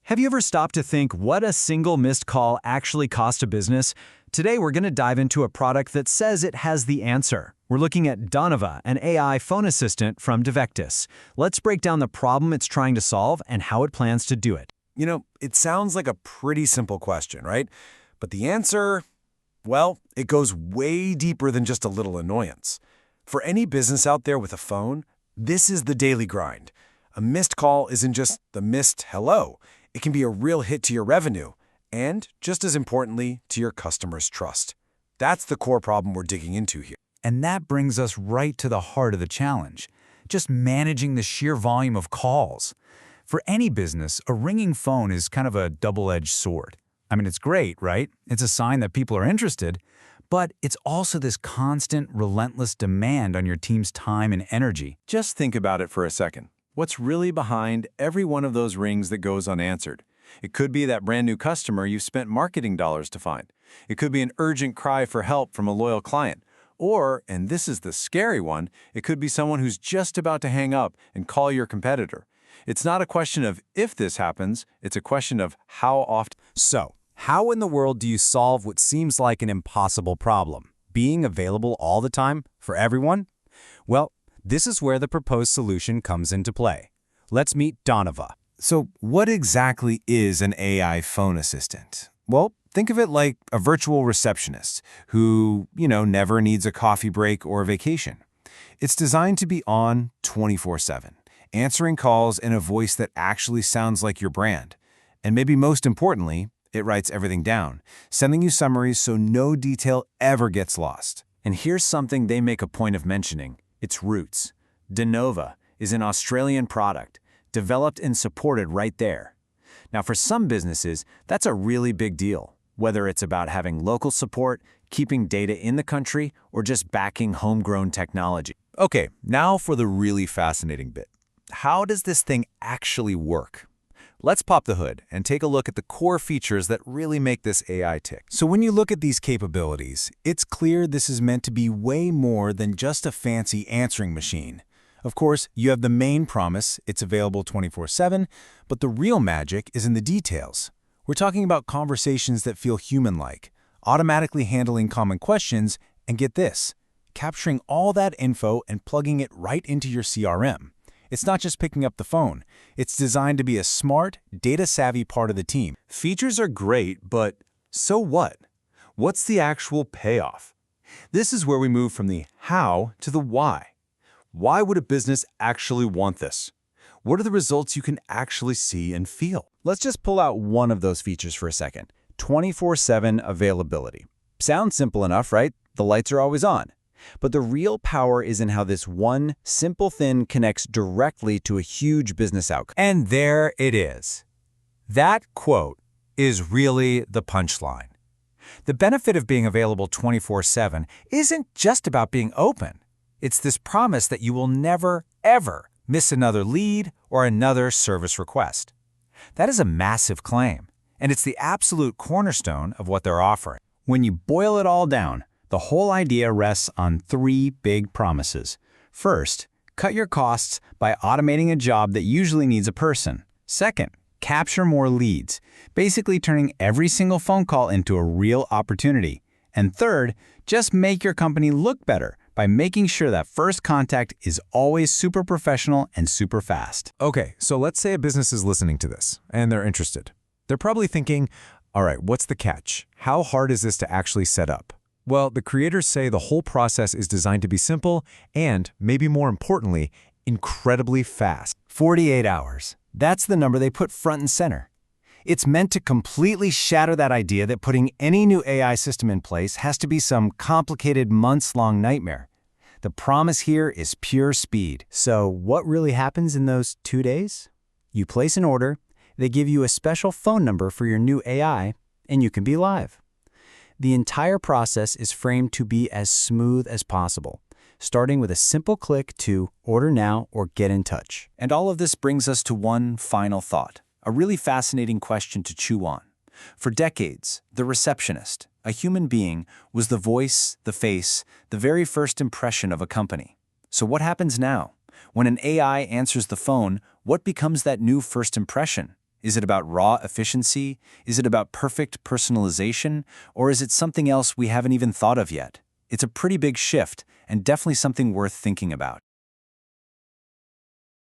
Have you ever stopped to think what a single missed call actually cost a business? Today, we're going to dive into a product that says it has the answer. We're looking at Donova, an AI phone assistant from DEVECTUS. Let's break down the problem it's trying to solve and how it plans to do it. It sounds like a pretty simple question, right? But the answer, well, it goes way deeper than just a little annoyance. For any business out there with a phone, this is the daily grind. A missed call isn't just the missed hello. It can be a real hit to your revenue and, just as importantly, to your customers' trust. That's the core problem we're digging into here. And that brings us right to the heart of the challenge, just managing the sheer volume of calls. For any business, a ringing phone is kind of a double-edged sword. I mean, it's great, right? It's a sign that people are interested, but it's also this constant, relentless demand on your team's time and energy. Just think about it for a second. What's really behind every one of those rings that goes unanswered? It could be that brand new customer you've spent marketing dollars to find. It could be an urgent cry for help from a loyal client. Or, and this is the scary one, it could be someone who's just about to hang up and call your competitor. It's not a question of if this happens, it's a question of how often. So, how in the world do you solve what seems like an impossible problem? Being available all the time for everyone? Well, this is where the proposed solution comes into play. Let's meet Donova. So what exactly is an AI phone assistant? Well, think of it like a virtual receptionist who, never needs a coffee break or a vacation. It's designed to be on 24/7, answering calls in a voice that actually sounds like your brand. And maybe most importantly, it writes everything down, sending you summaries so no detail ever gets lost. And here's something they make a point of mentioning. Its roots. Donova is an Australian product, developed and supported right there. Now, for some businesses, that's a really big deal, whether it's about having local support, keeping data in the country, or just backing homegrown technology. Okay, now for the really fascinating bit. How does this thing actually work? Let's pop the hood and take a look at the core features that really make this AI tick. So when you look at these capabilities, it's clear this is meant to be way more than just a fancy answering machine. Of course, you have the main promise, it's available 24/7, but the real magic is in the details. We're talking about conversations that feel human-like, automatically handling common questions, and get this, capturing all that info and plugging it right into your CRM. It's not just picking up the phone. It's designed to be a smart, data-savvy part of the team. Features are great, but so what? What's the actual payoff? This is where we move from the how to the why. Why would a business actually want this? What are the results you can actually see and feel? Let's just pull out one of those features for a second. 24/7 availability. Sounds simple enough, right? The lights are always on. But the real power is in how this one simple thing connects directly to a huge business outcome. And there it is. That quote is really the punchline. The benefit of being available 24/7 isn't just about being open. It's this promise that you will never, ever miss another lead or another service request. That is a massive claim, and it's the absolute cornerstone of what they're offering. When you boil it all down, the whole idea rests on three big promises. First, cut your costs by automating a job that usually needs a person. Second, capture more leads, basically turning every single phone call into a real opportunity. And third, just make your company look better by making sure that first contact is always super professional and super fast. Okay, so let's say a business is listening to this, and they're interested. They're probably thinking, all right, what's the catch? How hard is this to actually set up? Well, the creators say the whole process is designed to be simple and, maybe more importantly, incredibly fast. 48 hours. That's the number they put front and center. It's meant to completely shatter that idea that putting any new AI system in place has to be some complicated months-long nightmare. The promise here is pure speed. So what really happens in those 2 days? You place an order, they give you a special phone number for your new AI, and you can be live. The entire process is framed to be as smooth as possible, starting with a simple click to order now or get in touch. And all of this brings us to one final thought, a really fascinating question to chew on. For decades, the receptionist, a human being, was the voice, the face, the very first impression of a company. So what happens now? When an AI answers the phone, what becomes that new first impression? Is it about raw efficiency? Is it about perfect personalization? Or is it something else we haven't even thought of yet? It's a pretty big shift, and definitely something worth thinking about.